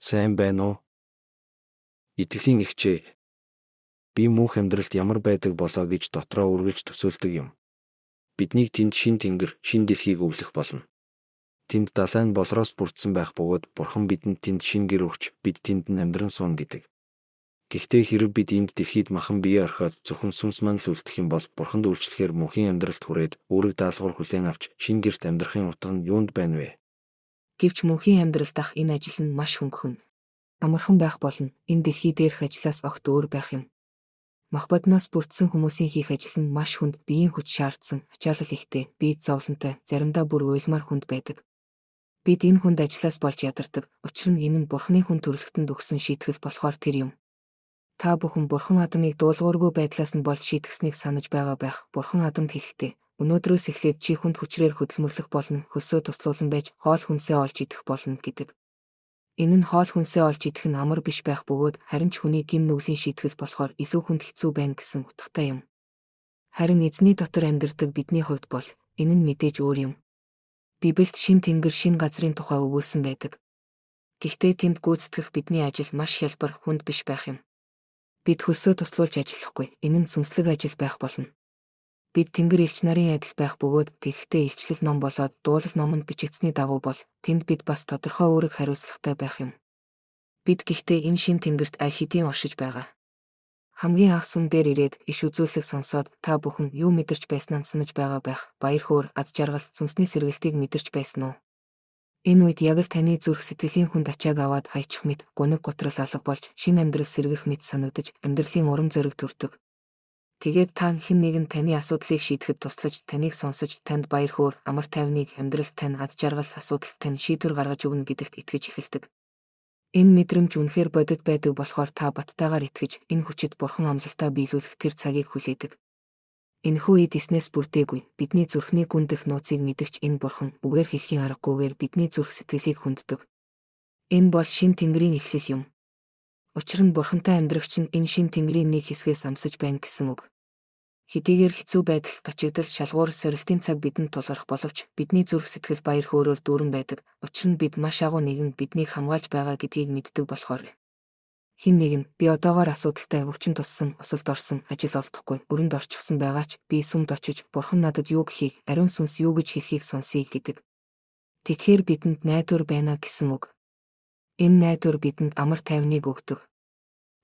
Сайн байна уу? Итгэлийн эгчээ. Би мөнх амьдралд ямар байдаг болоо гэж дотроо үргэлж төсөөлдөг юм. Биднийг тэнд шин тэнгэр, шин дэлхийг өвлөх болно. Тэнд далайн болроос бүрдсэн байх бөгөөд Бурхан бидэнд тэнд шин гэр өгч бид тэнд нь амьдран суун гэдэг. Гэхдээ хэрэв бид энд дэлхийд махан бие орхиод зөвхөн сүнс маань л үлдэх юм бол Бурханд үйлчлэхээр мөнхийн амьдралд хүрээд үүрэг даалгавар хүлээн авч шин гэрт амьдрахын утга нь юунд байна вэ? Гэвч мөнхийн амьдралд ах энэ ажил нь маш хөнгөн. Амархан байх болно. Энэ дэлхий дээрх ажлаас огт өөр байх юм. Мах бодноос бүрдсэн хүмүүсийн хийх ажил нь маш хүнд, биеийн хүч шаардсан, ачаалал ихтэй, бие зовлонтой, заримдаа бүр уйлмаар хүнд байдаг. Бид энэ хүнд ажлаас болж ядардаг. Учир нь энэ нь Бурханы хүн төрөлхтөнд өгсөн шийтгэл болохоор тэр юм. Та бүхэн Бурхан Адамыг дуулуургүй байдлаас нь болж шийтгэснийг санаж байгаа байх. Бурхан Адамд хэлэхдээ өнөөдрөөс эхлээд чи хүнд хүчрээр хөдөлмөрлөх болно, хөлсөө туслуулан байж хоол хүнсээ олж идэх болно гэдэг. Энэ нь хоол хүнсээ олж идэх нь амар биш байх бөгөөд харин ч хүний гим нүглийн шийтгэл болохоор илүү хүнд хэцүү байна гэсэн утгатай юм. Харин эзний дотор амьдардаг бидний хувьд бол энэ нь мэдээж өөр юм. Библиэд шин тэнгэр, шин газрын тухай өгүүлсэн байдаг. Гэхдээ тэнд гүйцэтгэх бидний ажил маш хялбар, хүнд биш байх юм. Бид хөлсөө туслуулж ажиллахгүй. Энэ нь сүнслэг ажил байх болно. Бид тэнгэр элч нарын адил байх бөгөөд тэгэхдээ илчлэл ном болоод дуулал номонд бичигдсэний дагуу бол тэнд бид бас тодорхой үүрэг хариуцлагатай байх юм. Бид гэхдээ энэ шин тэнгэрт аль хэдийн оршиж байгаа. Хамгийн анх сүм дээр ирээд иш үзүүлсэг сонсоод та бүхэн юу мэдэрч байснаа санаж байгаа байх. Баяр хөөр, аз жаргал, сүнсний сэргэлтийг мэдэрч байсан уу? Энэ үед яг л таны зүрх сэтгэлийн хүнд ачааг аваад хайчих мэт, гуниг готрол алга болж, шин амьдрал сэргэх мэт санагдаж, амьдралын урам зориг төрдөг. Тэгээд та хэн нэгэн таны асуудлыг шийдэхэд туслаж, таныг сонсож, танд баяр хөөр, амар тайвныг, амьдралд тань аз жаргал, асуудалд тань шийдвэр гаргаж өгнө гэдэгт итгэж эхэлдэг. Энэ мэдрэмж үнэхээр бодит байдаг болохоор та баттайгаар итгэж, энэ хүчит Бурхан амлалтаа биелүүлэх тэр цагийг хүлээдэг. Энэхүү үед эснээс бүрдээгүй, бидний зүрхний гүндэх нууцыг мэдгч энэ Бурхан үгээр хэлхийн аргагүйгээр бидний зүрх сэтгэлийг хүнддэг. Энэ бол шин тэнгэрийн эхлэл юм. Учир нь Бурхантай амьдрагч нь энэ шин тэнгэрийн нэг хэсгээс амсаж байна гэсэн үг. Хэдийгээр хэцүү байдал, гачигдал, шалгуур, сорилтын цаг бидэнд тулгарх боловч бидний зүрх сэтгэл баяр хөөрөөр дүүрэн байдаг. Учир нь бид маш агуу нэгэн биднийг хамгаалж байгаа гэдгийг мэддэг болохоор. Хэн нэгэн би одоогоор асуудалтай, өвчин туссан, осолд орсон, ажил олдохгүй, өрөнд орчихсон байгаа ч би сүмд очиж Бурхан надад юу гэхийг, ариун сүнс юу гэж хэлхийг сонсъё гэдэг. Тэгэхээр бидэнд найдвар байна гэсэн үг. Энэ найдвар бидэнд амар тайвныг өгдөг.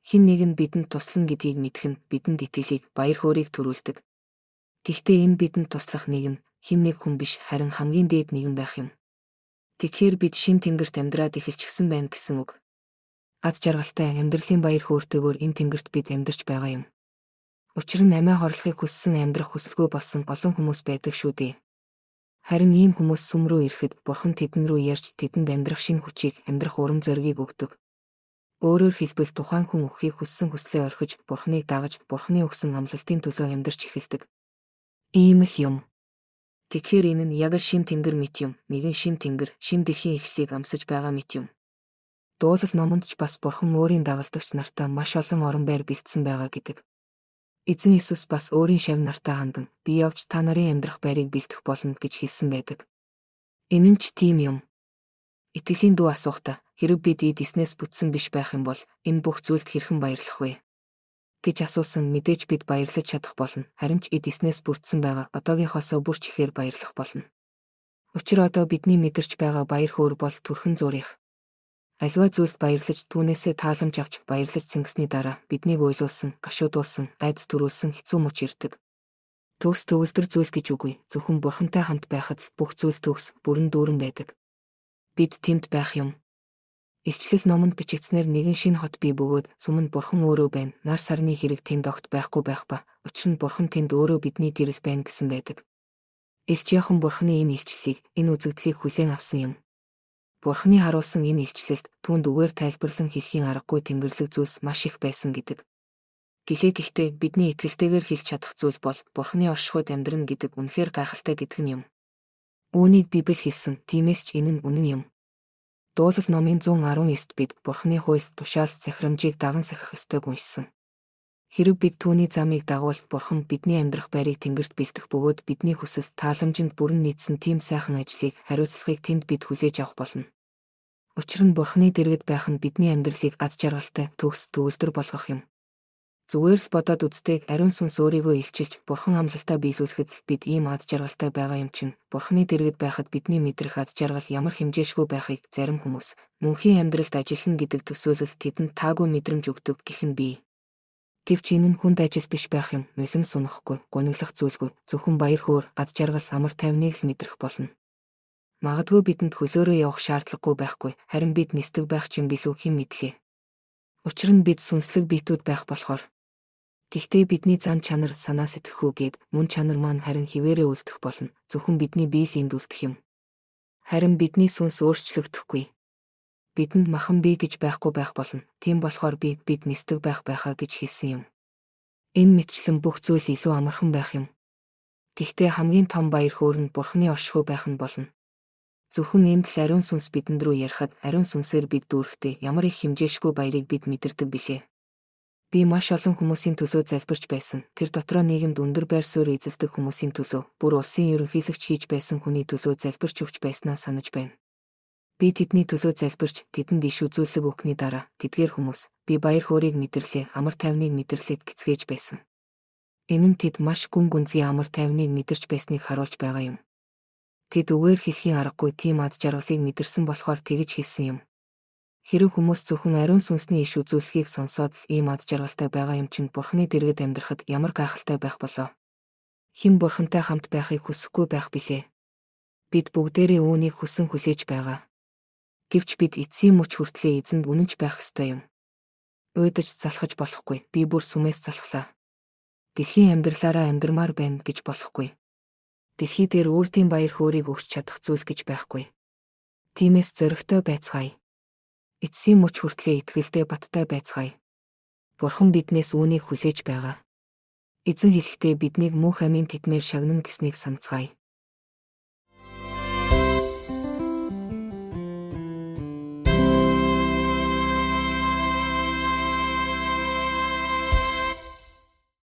Хэн нэгэн бидэнд туслана гэдгийг мэдэх нь бидэнд итгэлийг, баяр хөөргийг төрүүлдэг. Гэхдээ энэ бидэнд туслах нэг нь хэн нэг хүн биш, харин хамгийн дээд нэгэн байх юм. Тэгэхээр бид шин тэнгэрт амьдраад эхэлчихсэн байна гэсэн үг. Аз жаргалтай, амьдралын баяр хөөртэйгээр энэ тэнгэрт бид амьдарч байгаа юм. Учир нь амиа хорлохыг хүссэн, амьдрах хүсэлгүй болсон олон хүмүүс байдаг шүү дээ. Харин ийм хүмүүс сүм рүү ирэхэд Бурхан тэдэн рүү ярьж тэдэнд амьдрах шинэ хүчийг, амьдрах урам зоригийг өгдөг. Өөрөөр хэлбэл тухайн хүн өхийг хүссэн хүслээ орхиж, Бурханыг дагаж, Бурханы өгсөн амлалтын төлөө амьдарч эхэлдэг. Ийм л юм. Тэгэхээр энэ нь яг л шин тэнгэр мэт юм. Нэгэн шин тэнгэр, шин дэлхийн эхлэлийг амсаж байгаа мэт юм. Дуулал номонд ч бас Бурхан өөрийн дагалдагч нартаа маш олон орон байр бэлдсэн байгаа гэдэг. Эзэн Иесус бас өөрийн шав нартаа хандан би явж та нарын амьдрах байрыг бэлдэх болно гэж хэлсэн байдаг. Энэ нь ч тийм юм. Итгэлийн дүү асуухдаа хэрэв бид эзнээс бүтсэн биш байх юм бол энэ бүх зүйлд хэрхэн баярлах вэ гэж асуусан. Мэдээж бид баярлаж чадах болно. Харин ч эзнээс бүрдсэн байгаа одоогийнхоосоо бүр ч ихээр баярлах болно. Учир одоо бидний мэдэрч байгаа баяр хөөр бол түрхэн зурих. Аливаа зүйлд баярлаж түүнээсээ тааламж авч баярлаж цэнгсний дараа биднийг уйлуулсан, гашуудуулсан, айдас төрүүлсэн хэцүү мөч ирдэг. Төгс төгөлдөр зүйлс гэж үгүй. Зөвхөн Бурхантай хамт байхад бүх зүйлс төгс, бүрэн дүүрэн байдаг. Бид тэнд байх юм. Илчлэл номонд бичигдснээр нэгэн шинэ хот бий бөгөөд сүмэнд Бурхан өөрөө байна. Нар сарны хэрэг тэнд огт байхгүй байх ба. Учир нь Бурхан тэнд өөрөө бидний гэрэл байна гэсэн байдаг. Илч Яхан Бурханы энэ илчлэлийг, энэ үзэгдлийг хүлээн авсан юм. Бурханы харуулсан энэ илчлэлд түүнд үгээр тайлбарлан хэлхийн аргагүй тэнгэрлэг зүйлс маш их байсан гэдэг. Гэхдээ бидний итгэлтэйгээр хэлж чадах зүйл бол Бурханы оршихуйд амьдрна гэдэг үнэхээр гайхалтай гэдэг нь юм. Үүнийг Библи хэлсэн, тиймээс ч энэ нь үнэн юм. Дуулал номын 119-д бид Бурханы хуйлд тушаалт захирамжийг даган сахих ёстойг уншсан. Хэрэв бид түүний замыг дагвал Бурхан бидний амьдрах байрыг тэнгэрт бэлдэх бөгөөд бидний хүсэлт тааламжинд бүрэн нийцсэн тийм сайхан ажлыг, хариуцлагыг тэнд бид хүлээж авах болно. Учир нь Бурхны дэргэд байх нь бидний амьдралыг аз жаргалтай төгс төгөлдөр болгох юм. Зүгээрс бодоод үзтээ ариун сүнс өөрийгөө илчилж Бурхан амлалтаа биелүүлэхэд бид ийм аз жаргалтай байгаа юм чинь. Бурхны дэргэд байхад бидний мэдрэх аз жаргал ямар хэмжээшгүй байхыг зарим хүмүүс мөнхийн амьдралд ажиллана гэдэг төсөөлөл тэдэнд таагүй мэдрэмж өгдөг гэх нь бий. Гэвч энэ нь хүнд ажил биш байх юм. Нулим сунахгүй, гуниглах зүйлгүй, зөвхөн баяр хөөр, аз жаргал, амар тайвныг л мэдрэх болно. Магадгүй бидэнд хөлөөрөө явах шаардлагагүй байхгүй, харин бид нисдэг байх ч юм билүү хэн мэдлээ. Учир нь бид сүнслэг биетүүд байх болохоор. Гэхдээ бидний зан чанар, санаа сэтгэхүйгээд мөн чанар маань харин хിവэрээ үлдэх болно. Зөвхөн бидний биеийг энд үлдэх юм. Харин бидний сүнс өөрчлөгдөхгүй. Бидэнд махан бие гэж байхгүй байх болно. Тийм болохоор бид нисдэг байхаа гэж хэлсэн юм. Энэ мэтчлэн бүх зүйлс илүү амархан байх юм. Гэхдээ хамгийн том баяр хөөр нь Бурхны оршихуй байх нь болно. Зөвхөн энд л ариун сүнс бидэнд рүү ярихад ариун сүнсээр бид дүүрэхдээ ямар их хэмжээшгүй баярыг бид мэдэрдэг билээ. Би маш олон хүмүүсийн төлөө залбирч байсан. Тэр дотроо нийгэмд өндөр байр суурь эзэлдэг хүмүүсийн төлөө, бүр улсын ерөнхийлөгч хийж байсан хүний төлөө залбирч өгч байснаа санаж байна. Би тэдний төлөө залбирч тэдэнд иш үзүүлэг өгөхний дараа тэдгээр хүмүүс би баяр хөөргийг мэдэрлээ, амар тайвныг мэдэрлээд гэцгээж байсан. Энэ нь тэд маш гүн гүнзгий амар тайвныг мэдэрч байсныг харуулж байгаа юм. Тэд үгээр хэлхийн аргагүй тийм аз жаргалыг мэдэрсэн болохоор тэгж хэлсэн юм. Хэрэв хүмүүс зөвхөн ариун сүнсний иш үзүүлэхийг сонсоод л ийм аз жаргалтай байгаа юм чинь Бурхны дэргэд амьдрахад ямар гайхалтай байх болоо. Хэн Бурхантай хамт байхыг хүсэхгүй байх билээ. Бид бүгдээрээ үүнийг хүсэн хүлээж байгаа. Гэвч бид эцсийн мөч хүртлээр эзэнд үнэнч байх ёстой юм. Уйдаж залхаж болохгүй. Би бүр сүмээс залхлаа. Дэлхийн амьдралаараа амьдрмаар байна гэж болохгүй. Дэлхий дээр өөртөө баяр хөөргийг өгч чадах зүйл гэж байхгүй. Тиймээс зоригтой байцгаая. Эцсийн мөч хүртлээр итгэлтэй баттай байцгаая. Бурхан биднээс үүнийг хүлээж байгаа. Эзэн хэлэхдээ биднийг мөнх амийн тэтмээр шагнана гэснийг санацгаая.